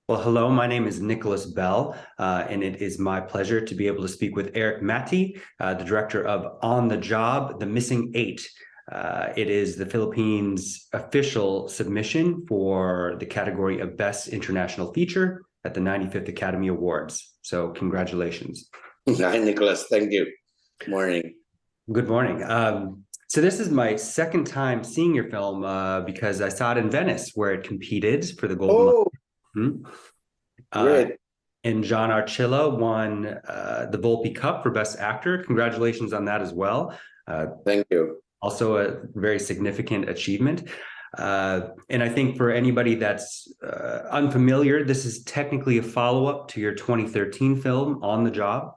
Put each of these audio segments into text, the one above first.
Well, hello, my name is Nicholas Bell, and it is my pleasure to be able to speak with Erik Matti, the director of On the Job, The Missing Eight. It is the Philippines' official submission for the category of Best International Feature at the 95th Academy Awards. So congratulations. Hi, Nicholas. Thank you. Morning. Good morning. So this is my second time seeing your film because I saw it in Venice where it competed for the Golden Lion. Oh, great. And John Arcilla won the Volpe Cup for Best Actor. Congratulations on that as well. Thank you. Also a very significant achievement. And I think for anybody that's unfamiliar, this is technically a follow-up to your 2013 film, On the Job,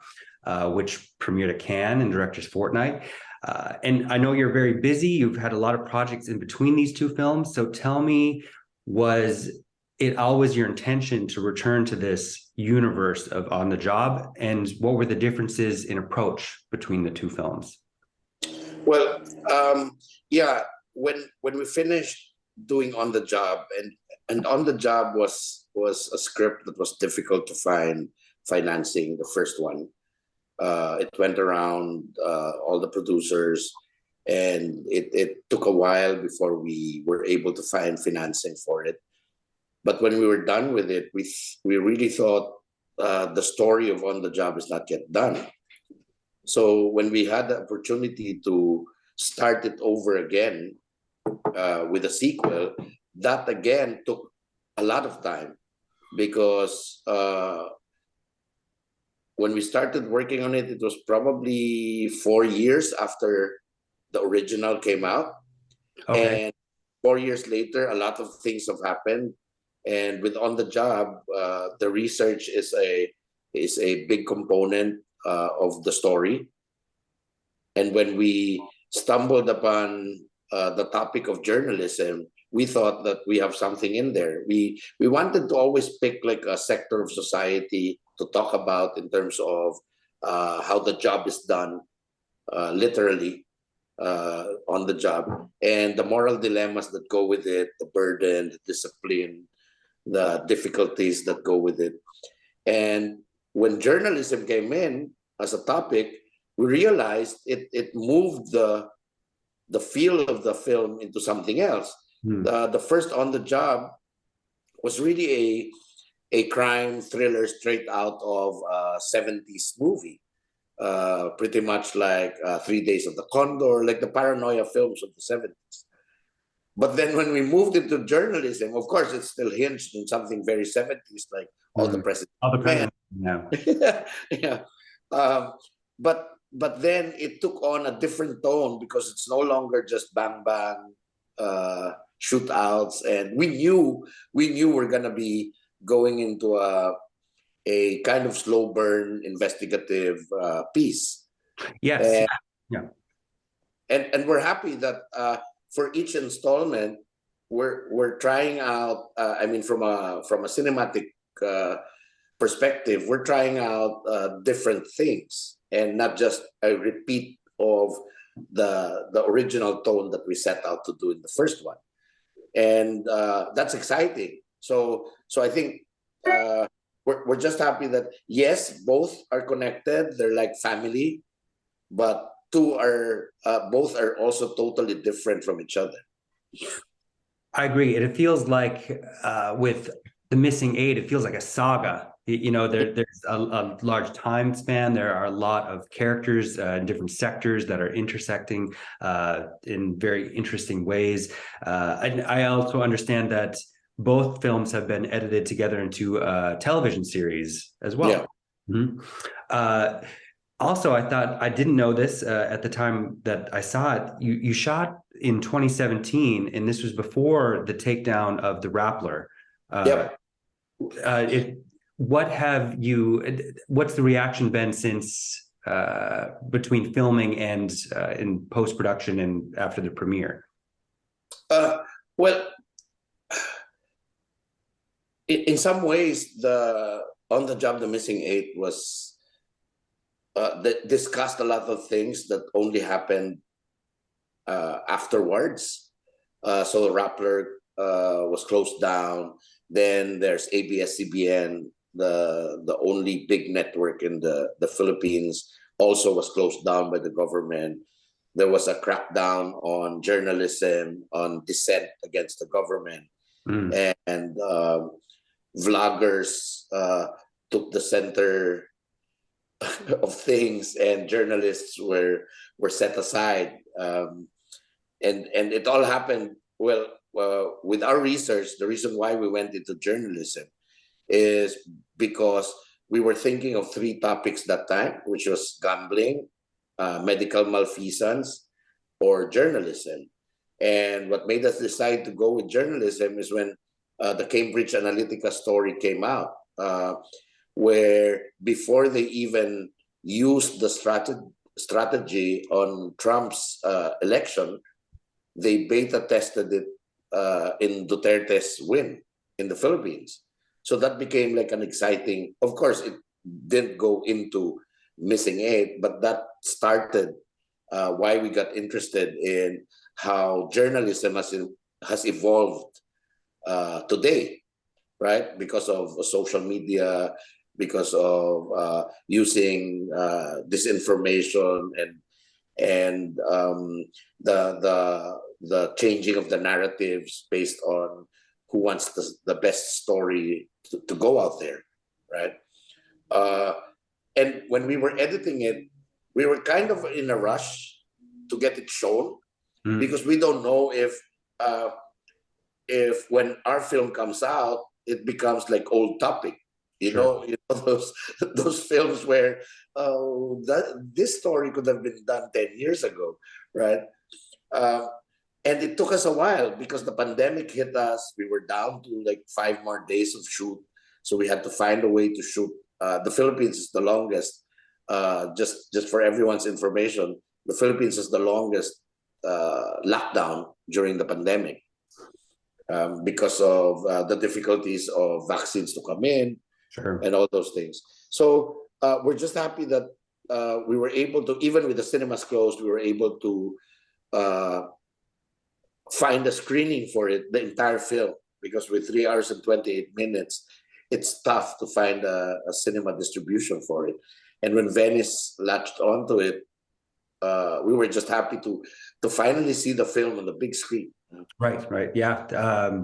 which premiered at Cannes and Directors Fortnight. And I know you're very busy. You've had a lot of projects in between these two films. So tell me, was it always your intention to return to this universe of On the Job? And what were the differences in approach between the two films? Well, yeah, when we finished doing On the Job, and On the Job was a script that was difficult to find financing, the first one. It went around all the producers, and it took a while before we were able to find financing for it. But when we were done with it, we really thought the story of On the Job is not yet done. So when we had the opportunity to start it over again with a sequel, that again took a lot of time because when we started working on it, it was probably 4 years after the original came out. Okay. And 4 years later, a lot of things have happened. And with On the Job, the research is a big component of the story. And when we stumbled upon the topic of journalism, we thought that we have something in there. We wanted to always pick like a sector of society to talk about in terms of how the job is done, literally on the job, and the moral dilemmas that go with it, the burden, the discipline, the difficulties that go with it. And when journalism came in as a topic, we realized it moved the feel of the film into something else. The first On the Job was really a crime thriller straight out of a 70s movie, pretty much like 3 Days of the Condor, like the paranoia films of the 70s. But then when we moved into journalism, of course, it's still hinged in something very 70s, like All the President's Men. Yeah. Yeah. But then it took on a different tone because it's no longer just bang bang shootouts, and we knew we're gonna be going into a kind of slow burn investigative piece. Yes. And we're happy that for each installment we're trying out. I mean, from a cinematic perspective, we're trying out different things, and not just a repeat of the original tone that we set out to do in the first one. And that's exciting. So I think we're just happy that, yes, both are connected. They're like family, but both are also totally different from each other. I agree. It feels like with The Missing Eight, it feels like a saga. You know, there's a large time span. There are a lot of characters in different sectors that are intersecting in very interesting ways. And I also understand that both films have been edited together into a television series as well. Yeah. Mm-hmm. Also, I thought, I didn't know this at the time that I saw it. You shot in 2017, and this was before the takedown of the Rappler. Yep. What's the reaction been since between filming and in post-production and after the premiere? Well, in some ways, the On the Job, The Missing Eight was that discussed a lot of things that only happened afterwards. So Rappler was closed down. Then there's ABS-CBN, the only big network in the Philippines, also was closed down by the government. There was a crackdown on journalism, on dissent against the government, and vloggers took the center of things, and journalists were set aside, and it all happened with our research. The reason why we went into journalism is because we were thinking of three topics that time, which was gambling, medical malfeasance, or journalism. And what made us decide to go with journalism is when the Cambridge Analytica story came out, where before they even used the strategy on Trump's election, they beta tested it in Duterte's win in the Philippines. So that became like an exciting, of course, it didn't go into missing 8, but that started why we got interested in how journalism has evolved today, right? Because of social media, because of using disinformation and the changing of the narratives based on who wants the best story to go out there, right? And when we were editing it, we were kind of in a rush to get it shown, because we don't know if when our film comes out, it becomes like old topic. You know those films where this story could have been done 10 years ago, right? And it took us a while because the pandemic hit us. We were down to like 5 more days of shoot, so we had to find a way to shoot. The Philippines is the longest. Just for everyone's information, the Philippines is the longest lockdown during the pandemic, because of the difficulties of vaccines to come in, and all those things. So we're just happy that we were able to, even with the cinemas closed, we were able to find a screening for it, the entire film, because with 3 hours and 28 minutes, it's tough to find a cinema distribution for it. And when Venice latched onto it, we were just happy to finally see the film on the big screen. Right. Yeah.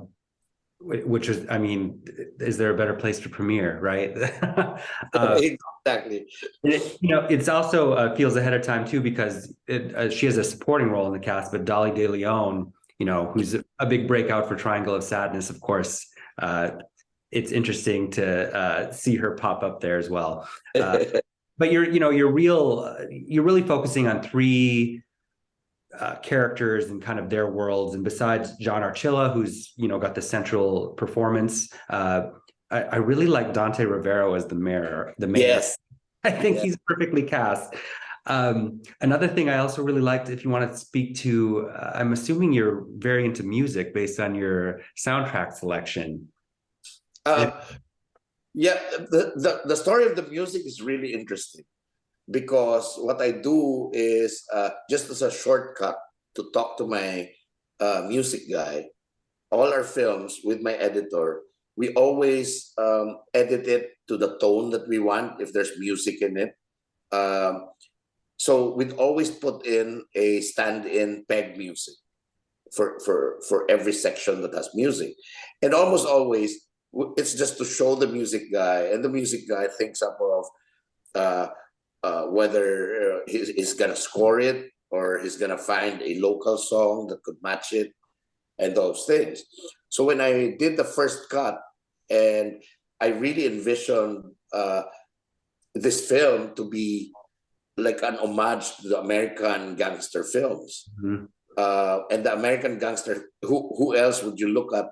Which is, I mean, is there a better place to premiere, right? Exactly. It's also feels ahead of time too, because she has a supporting role in the cast, but Dolly De Leon, who's a big breakout for Triangle of Sadness, of course. It's interesting to see her pop up there as well. But you're really focusing on 3 characters and kind of their worlds. And besides John Arcilla, who's got the central performance, I really like Dante Rivero as the mayor. Yes, I think he's perfectly cast. Another thing I also really liked, if you want to speak to, I'm assuming you're very into music based on your soundtrack selection. Yeah, the story of the music is really interesting, because what I do is, just as a shortcut to talk to my music guy, all our films with my editor, we always edit it to the tone that we want if there's music in it. So we'd always put in a stand-in peg music for every section that has music. And almost always, it's just to show the music guy, and the music guy thinks up of whether he's going to score it or he's going to find a local song that could match it, and those things. So when I did the first cut, and I really envisioned this film to be like an homage to the American gangster films. And the American gangster, who else would you look at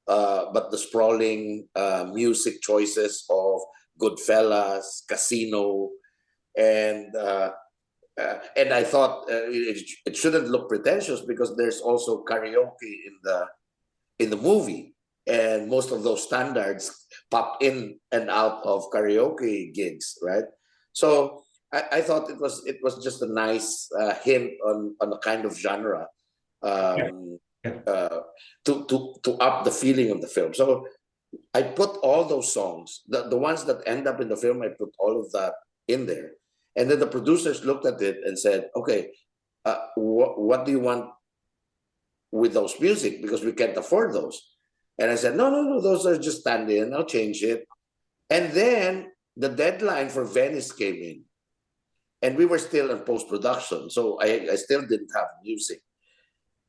but the sprawling music choices of Goodfellas, Casino, and I thought it shouldn't look pretentious because there's also karaoke in the movie, and most of those standards pop in and out of karaoke gigs, right? So I thought it was just a nice hint on a kind of genre. to up the feeling of the film. So I put all those songs, the ones that end up in the film, I put all of that in there. And then the producers looked at it and said, okay, what do you want with those music? Because we can't afford those. And I said, no, those are just stand-in. I'll change it. And then the deadline for Venice came in. And we were still in post-production. So I still didn't have music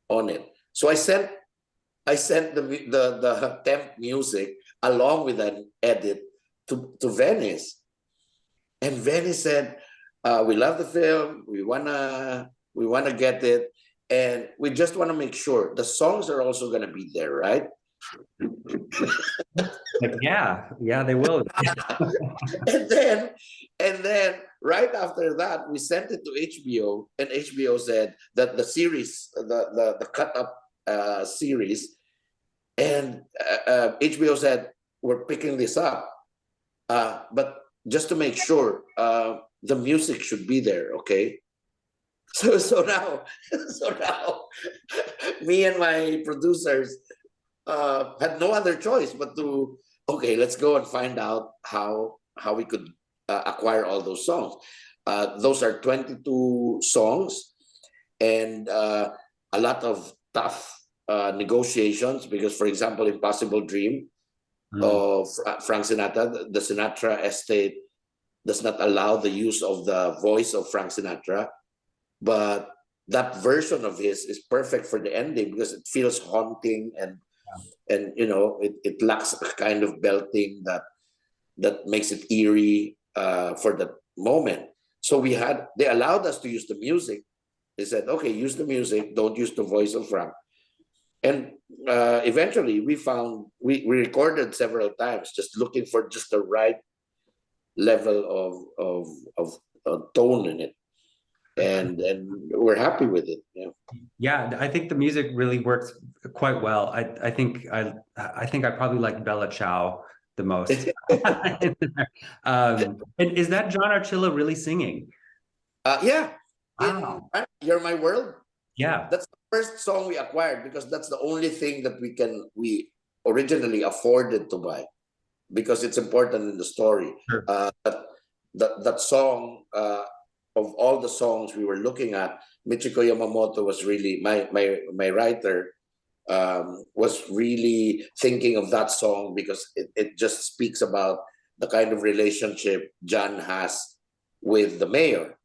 on it. So I sent the temp music along with an edit to Venice. And Venice said, we love the film, we wanna get it, and we just want to make sure the songs are also gonna be there, right? Like, yeah, they will. and then right after that, we sent it to HBO, and HBO said that the series, the cut up series, and HBO said, we're picking this up, but just to make sure, the music should be there, okay? So now me and my producers had no other choice but to, okay, let's go and find out how we could acquire all those songs. Those are 22 songs, and a lot of tough negotiations, because, for example, Impossible Dream of Frank Sinatra, the Sinatra estate does not allow the use of the voice of Frank Sinatra, but that version of his is perfect for the ending because it feels haunting, and you know, it lacks a kind of belting that makes it eerie for the moment. So they allowed us to use the music. They said, okay, use the music, don't use the voice of Frank. And eventually we recorded several times, just looking for just the right level of tone in it. And we're happy with it. Yeah, I think the music really works quite well. I think I probably like Bella Ciao the most. And is that John Arcilla really singing? Yeah. Wow. In You're My World. Yeah. That's the first song we acquired, because that's the only thing that we originally afforded to buy, because it's important in the story. Sure. That song, of all the songs we were looking at, Michiko Yamamoto was really my writer, was really thinking of that song because it just speaks about the kind of relationship John has with the mayor,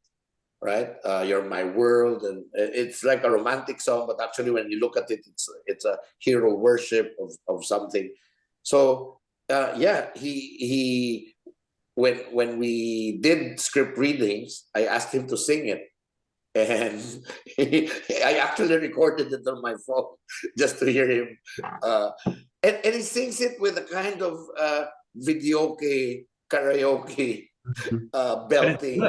right? You're my world, and it's like a romantic song, but actually when you look at it, it's a hero worship of something. So yeah, he when we did script readings, I asked him to sing it, and I actually recorded it on my phone just to hear him, and he sings it with a kind of videoke karaoke belting.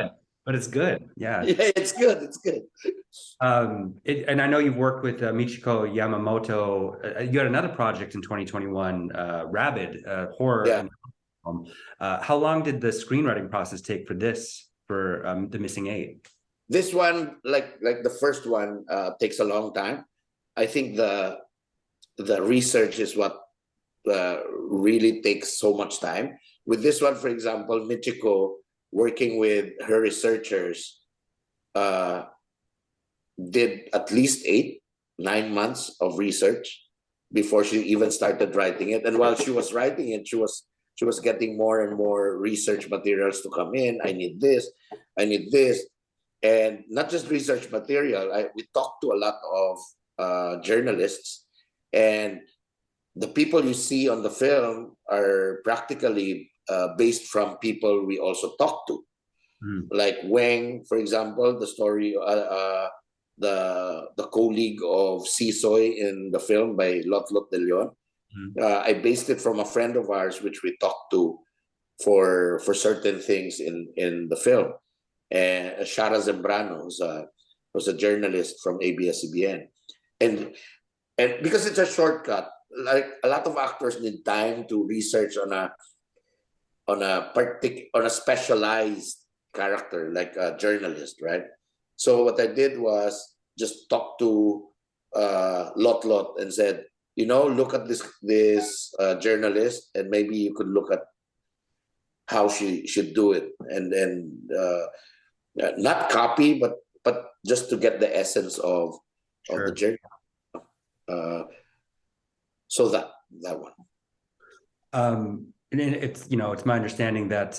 But it's good. Yeah. Yeah, it's good. It's good. And I know you've worked with Michiko Yamamoto. You had another project in 2021, Rabid, horror. Yeah. How long did the screenwriting process take for this, for The Missing Eight? This one, like the first one, takes a long time. I think the research is what really takes so much time. With this one, for example, Michiko, working with her researchers, did at least 8-9 months of research before she even started writing it. And while she was writing it, she was getting more and more research materials to come in. I need this, and not just research material. We talked to a lot of journalists, and the people you see on the film are practically based from people we also talked to, like Weng, for example, the story, the colleague of Sisoy in the film by Lotlot de Leon. I based it from a friend of ours, which we talked to for certain things in the film. And Shara Zambrano was a journalist from ABS-CBN, and because it's a shortcut, like a lot of actors need time to research on a specialized character, like a journalist, right? So what I did was just talk to Lotlot and said, look at this journalist, and maybe you could look at how she should do it, and then not copy, but just to get the essence of the journey. So that one. And it's it's my understanding that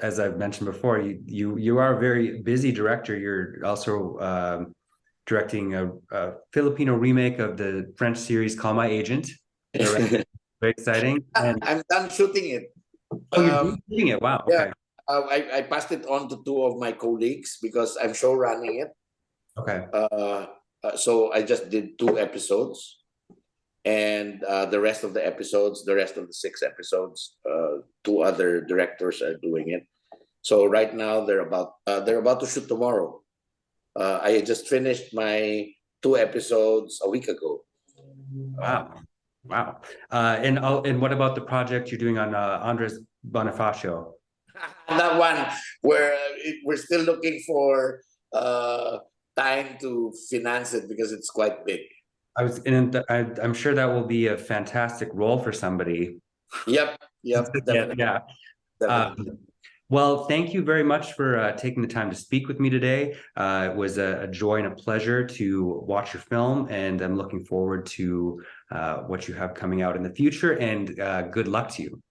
as I've mentioned before, you are a very busy director. You're also directing a Filipino remake of the French series Call My Agent. Very exciting. And I'm done shooting it. oh, you're shooting it. Wow. Yeah. Okay. I passed it on to two of my colleagues because I'm show running it. Okay. So I just did 2 episodes, and the rest of the 6 episodes, 2 other directors are doing it. So right now they're about to shoot tomorrow. I just finished my 2 episodes a week ago. Wow. And what about the project you're doing on Andres Bonifacio? That one where we're still looking for time to finance it because it's quite big. I'm sure that will be a fantastic role for somebody. Yep, definitely. Yeah. Definitely. Well, thank you very much for taking the time to speak with me today. It was a joy and a pleasure to watch your film, and I'm looking forward to what you have coming out in the future, and good luck to you.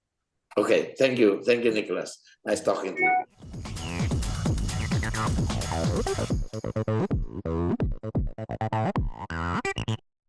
Okay, thank you, Nicholas. Nice talking to you.